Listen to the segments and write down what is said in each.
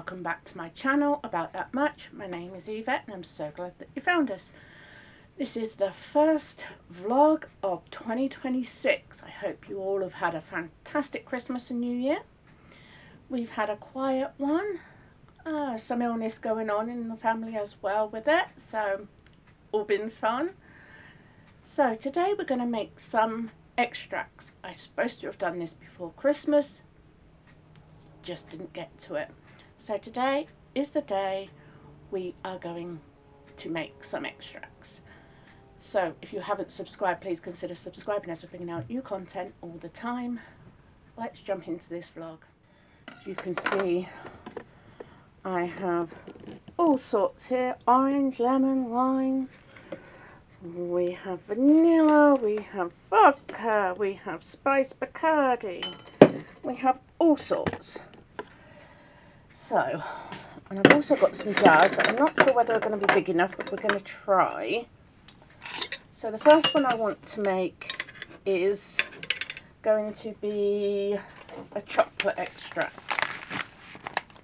welcome back to my channel, About That Much. My name is Yvette and I'm so glad that you found us. This is the first vlog of 2026. I hope you all have had a fantastic Christmas and New Year. We've had a quiet one. Some illness going on in the family as well with it, so all been fun. So today we're going to make some extracts. I was supposed to have done this before Christmas, just didn't get to it. So today is the day we are going to make some extracts. So if you haven't subscribed, please consider subscribing as we're bringing out new content all the time. Let's jump into this vlog. As you can see, I have all sorts here: orange, lemon, lime. We have vanilla, we have vodka, we have spiced Bacardi. We have all sorts. So, and I've also got some jars that I'm not sure whether they're going to be big enough, but we're going to try. So the first one I want to make is going to be a chocolate extract.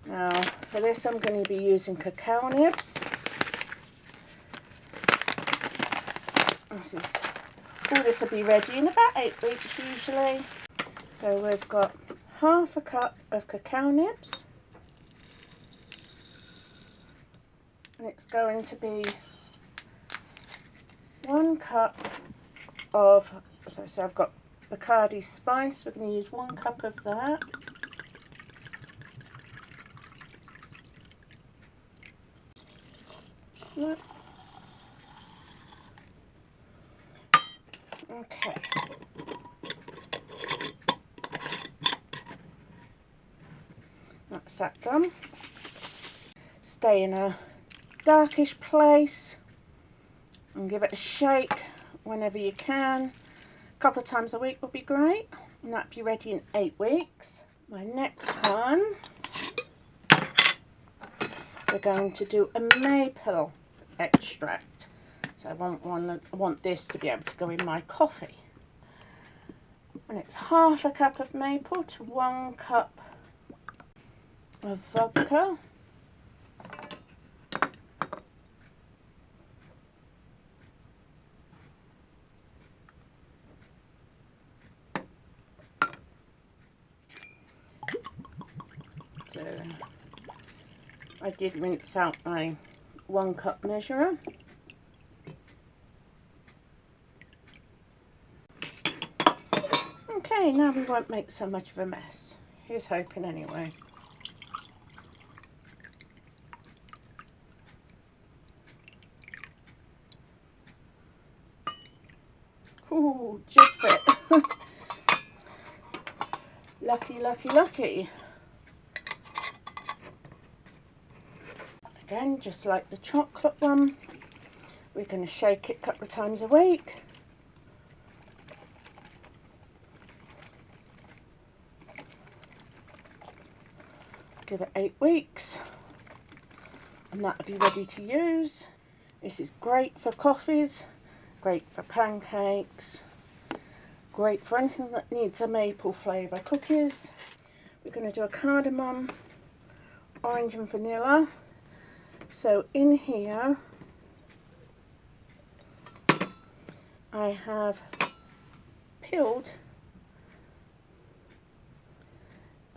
Now, for this I'm going to be using cacao nibs. This will be ready in about 8 weeks usually. So we've got half a cup of cacao nibs. And it's going to be 1 cup of, so I've got Bacardi spice. We're going to use 1 cup of that. Okay. That's that done. Stay in a darkish place and give it a shake whenever you can. A couple of times a week would be great, and that'll be ready in 8 weeks. My next one, we're going to do a maple extract. So I want this to be able to go in my coffee. And it's half a cup of maple to 1 cup of vodka. So I did rinse out my 1 cup measurer. Okay, now we won't make so much of a mess. Here's hoping anyway. Ooh, just it. Lucky, lucky, lucky. Again, just like the chocolate one, we're going to shake it a couple of times a week. Give it 8 weeks and that'll be ready to use. This is great for coffees, great for pancakes, great for anything that needs a maple flavour. Cookies. We're going to do a cardamom, orange and vanilla. So in here I have peeled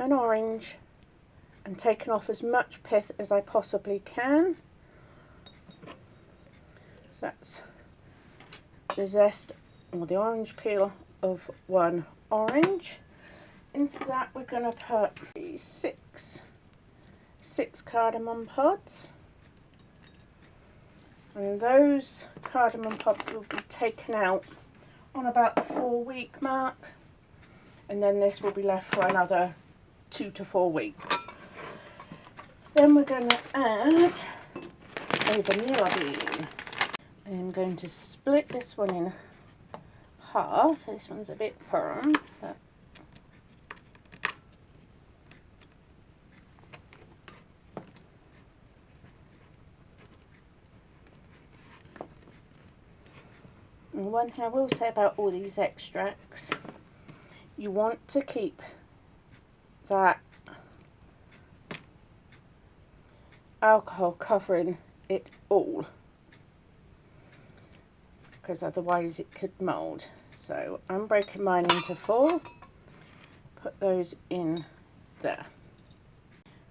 an orange and taken off as much pith as I possibly can. So that's the zest or the orange peel of 1 orange. Into that we're going to put 6 cardamom pods. And those cardamom pods will be taken out on about the 4-week mark, and then this will be left for another 2 to 4 weeks. Then we're going to add a vanilla bean. I'm going to split this one in half. This one's a bit firm, but and one thing I will say about all these extracts, you want to keep that alcohol covering it all, because otherwise it could mould. So I'm breaking mine into 4, put those in there.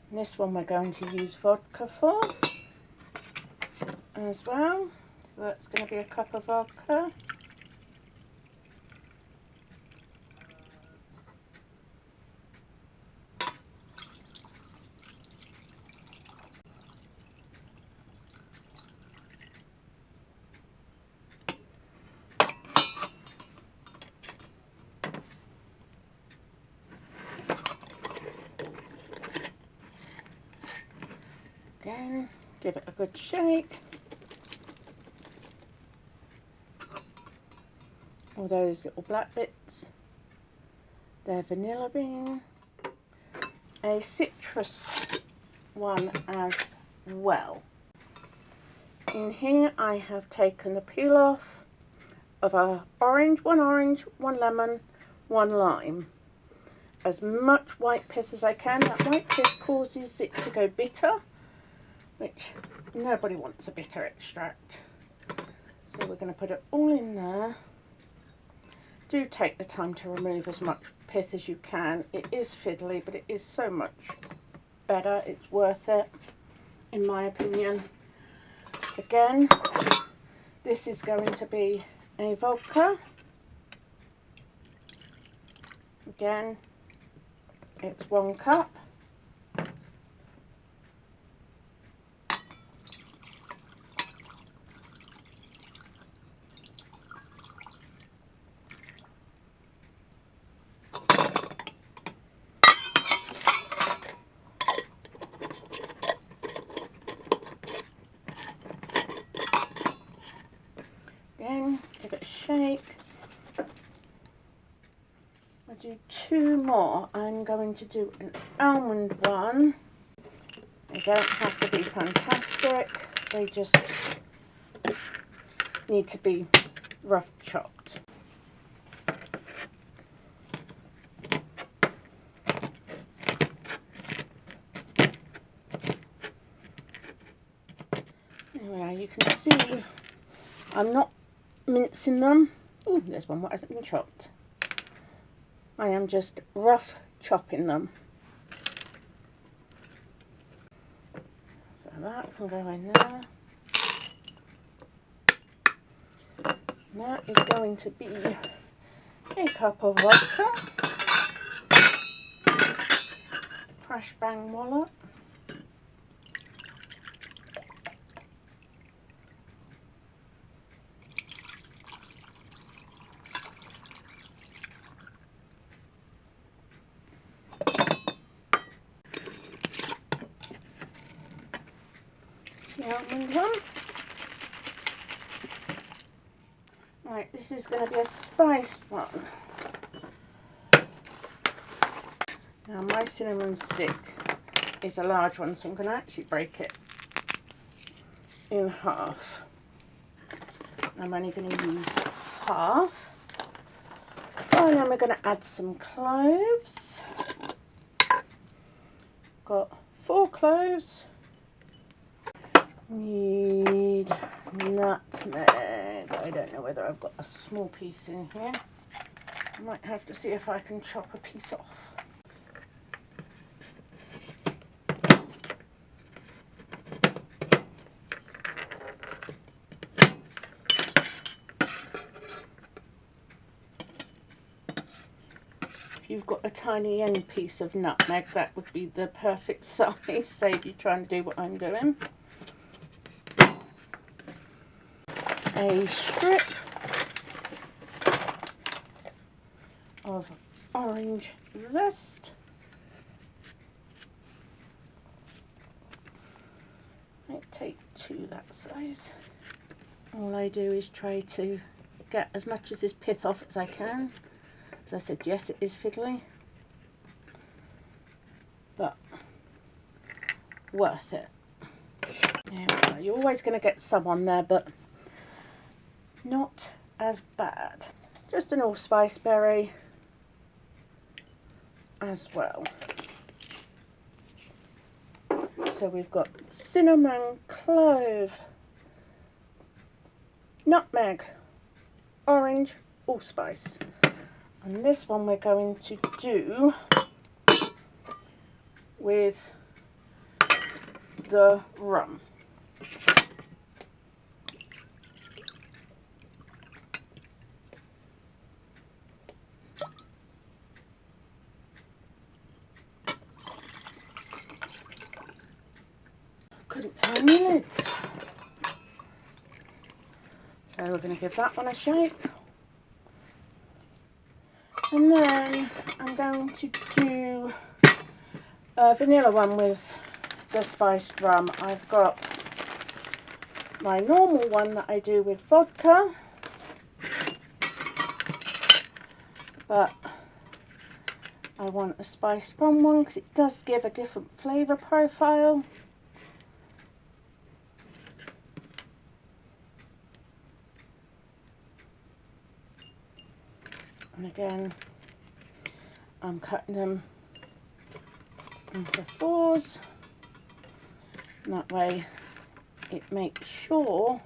And this one we're going to use vodka for as well, so that's going to be a cup of vodka. Again, give it a good shake. All those little black bits, they're vanilla bean. A citrus one as well. In here I have taken the peel off of one orange, 1 lemon, 1 lime. As much white pith as I can. That white pith causes it to go bitter, which nobody wants a bitter extract. So we're going to put it all in there. Do take the time to remove as much pith as you can. It is fiddly, but it is so much better. It's worth it, in my opinion. Again, this is going to be a vodka. Again, it's 1 cup. Again, give it a shake. I'll do 2 more. I'm going to do an almond one. They don't have to be fantastic. They just need to be rough chopped. Anyway, you can see I'm not mincing them. Oh, there's one that hasn't been chopped. I am just rough chopping them. So that can go in there. And that is going to be a cup of vodka. Crash bang wallop. The almond one. Right, this is going to be a spiced one. Now my cinnamon stick is a large one, so I'm going to actually break it in half. I'm only going to use half. And then we're going to add some cloves. Got 4 cloves. Need nutmeg. I don't know whether I've got a small piece in here. I might have to see if I can chop a piece off. If you've got a tiny end piece of nutmeg, that would be the perfect size, save you trying to do what I'm doing. A strip of orange zest. I take 2 that size. All I do is try to get as much of this pith off as I can. As I said, yes, it is fiddly, but worth it. Yeah, you're always going to get some on there, but not as bad. Just an allspice berry as well. So we've got cinnamon, clove, nutmeg, orange, allspice. And this one we're going to do with the rum. Couldn't find the lids. So we're going to give that one a shake. And then I'm going to do a vanilla one with the spiced rum. I've got my normal one that I do with vodka, but I want a spiced rum one because it does give a different flavour profile. And again, I'm cutting them into fours, and that way it makes sure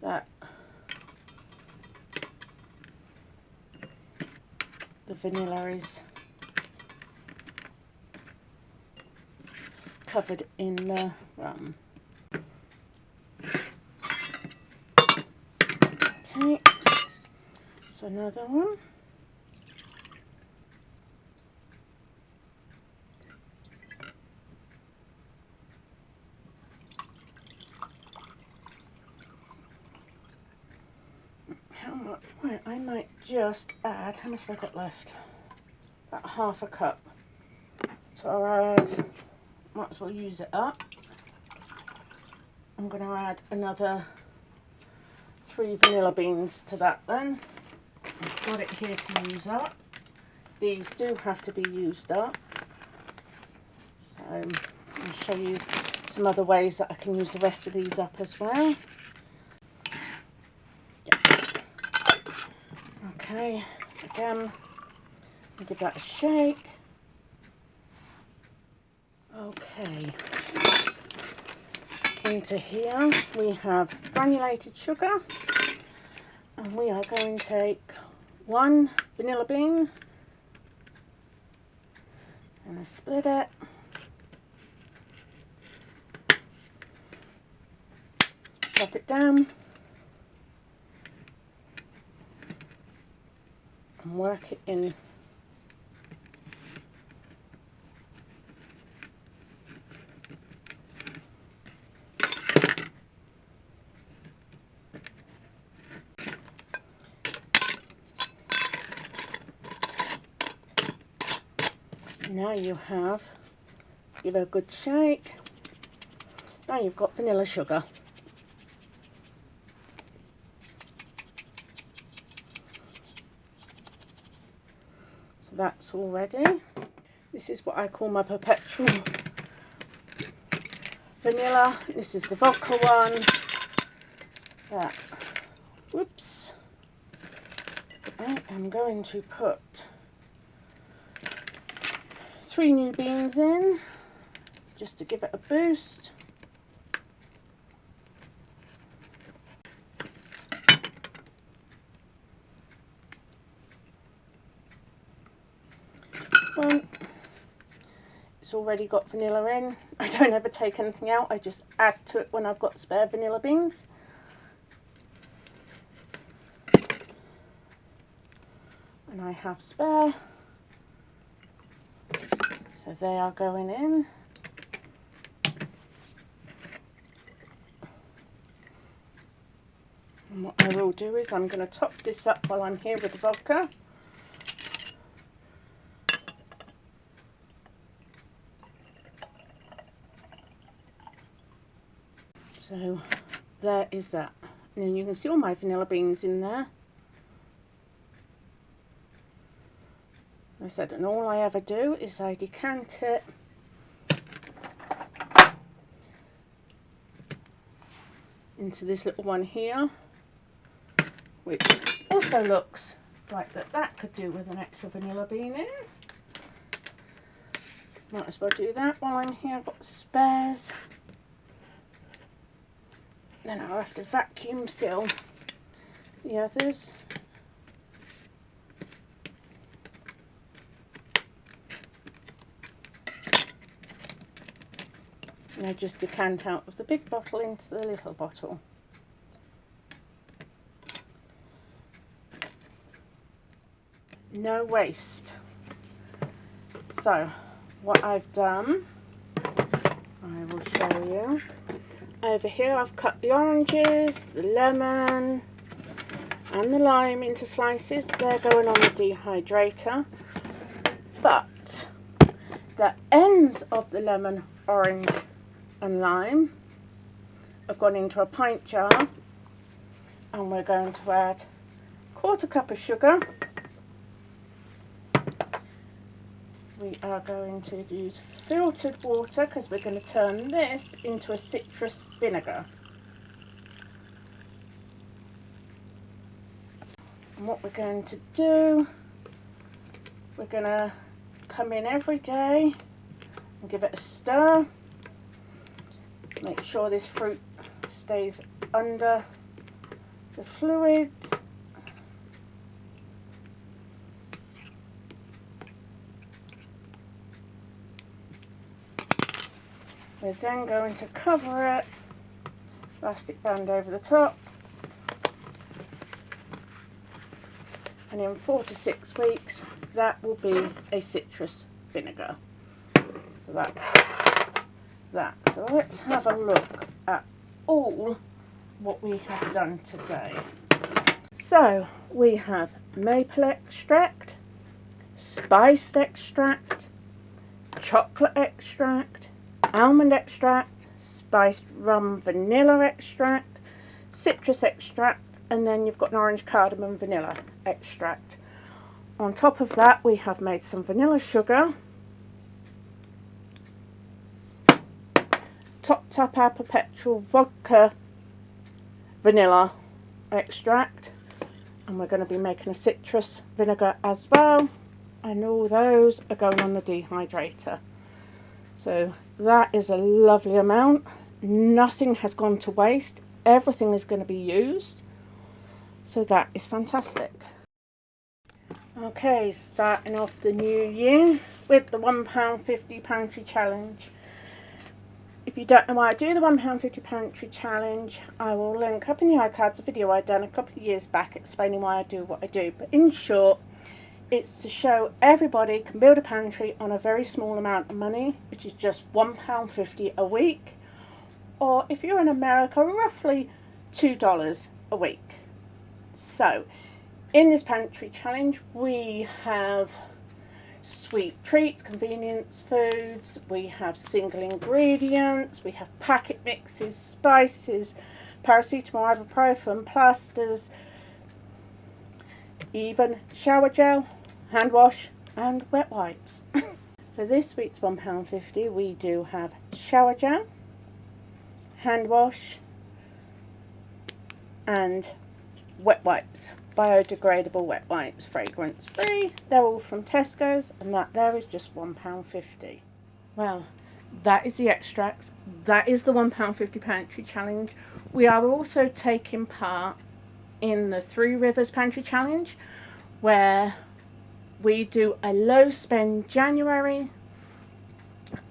that the vanilla is covered in the rum. Okay, so another one. How much? Right, I might just add, how much have I got left? About half a cup. So I'll add, might as well use it up. I'm going to add another 3 vanilla beans to that then. I've got it here to use up. These do have to be used up. So I'll show you some other ways that I can use the rest of these up as well. Okay, again, I'll give that a shake. Okay, into here we have granulated sugar, and we are going to take 1 vanilla bean and I split it. Drop it down and work it in. Now you have, give it a good shake. Now you've got vanilla sugar. So that's all ready. This is what I call my perpetual vanilla. This is the vodka one. That, whoops. I am going to put 3 new beans in, just to give it a boost. Well, it's already got vanilla in. I don't ever take anything out, I just add to it when I've got spare vanilla beans. And I have spare, so they are going in. And what I will do is I'm going to top this up while I'm here with the vodka. So there is that. And then you can see all my vanilla beans in there. I said, and all I ever do is I decant it into this little one here, which also looks like that could do with an extra vanilla bean in. Might as well do that while I'm here. I've got spares. Then I'll have to vacuum seal the others. And I just decant out of the big bottle into the little bottle. No waste. So what I've done, I will show you. Over here I've cut the oranges, the lemon and the lime into slices. They're going on the dehydrator. But the ends of the lemon, orange and lime have gone into a pint jar, and we're going to add 1/4 cup of sugar. We are going to use filtered water because we're going to turn this into a citrus vinegar. And what we're going to do, we're going to come in every day and give it a stir. Make sure this fruit stays under the fluids. We're then going to cover it, plastic band over the top, and in 4 to 6 weeks that will be a citrus vinegar. So that's that. So let's have a look at all what we have done today. So we have maple extract, spiced extract, chocolate extract, almond extract, spiced rum vanilla extract, citrus extract, and then you've got an orange cardamom vanilla extract. On top of that we have made some vanilla sugar, topped up our perpetual vodka vanilla extract, and we're going to be making a citrus vinegar as well, and all those are going on the dehydrator. So that is a lovely amount. Nothing has gone to waste. Everything is going to be used. So that is fantastic. Okay, starting off the new year with the £1.50 pantry challenge. If you don't know why I do the £1.50 pantry challenge, I will link up in the iCards a video I done a couple of years back explaining why I do what I do. But in short, it's to show everybody can build a pantry on a very small amount of money, which is just £1.50 a week, or if you're in America, roughly $2 a week. So in this pantry challenge we have sweet treats, convenience foods, we have single ingredients, we have packet mixes, spices, paracetamol, ibuprofen, plasters, even shower gel, hand wash and wet wipes. For this week's £1.50 we do have shower gel, hand wash and wet wipes, biodegradable wet wipes, fragrance free. They're all from Tesco's, and that there is just £1.50. Well, that is the extracts. That is the £1.50 pantry challenge. We are also taking part in the Three Rivers pantry challenge, where we do a low spend January.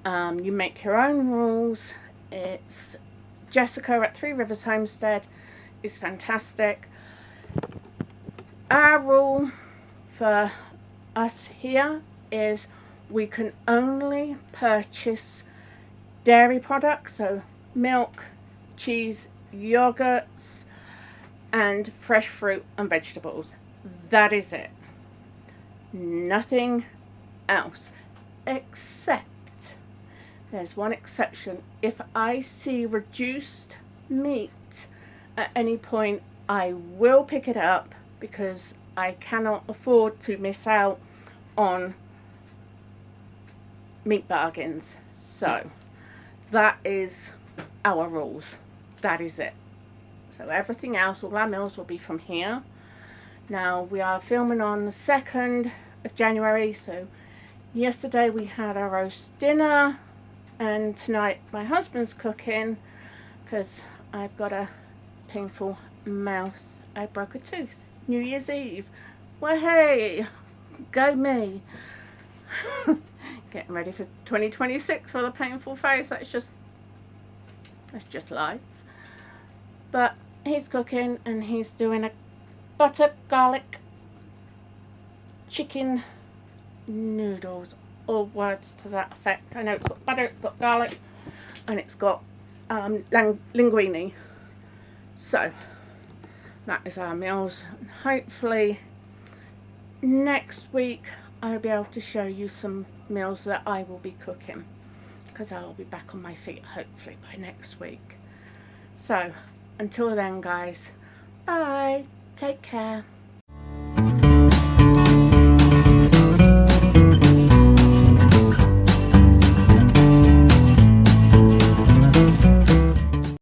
You make your own rules. It's Jessica at Three Rivers Homestead is fantastic. Our rule for us here is we can only purchase dairy products, so milk, cheese, yogurts and fresh fruit and vegetables. That is it. Nothing else, except there's one exception. If I see reduced meat at any point, I will pick it up because I cannot afford to miss out on meat bargains. So that is our rules. That is it. So everything else, all our meals will be from here. Now we are filming on the 2nd of January, so Yesterday we had our roast dinner, and tonight my husband's cooking because I've got a painful mouth. I broke a tooth. New Year's Eve. Well, hey, go me. Getting ready for 2026 with a painful face. That's just life. But he's cooking and he's doing a butter garlic chicken noodles, or words to that effect. I know it's got butter, it's got garlic, and it's got linguine. So that is our meals. Hopefully next week I'll be able to show you some meals that I will be cooking, because I will be back on my feet hopefully by next week. So until then guys, bye, take care.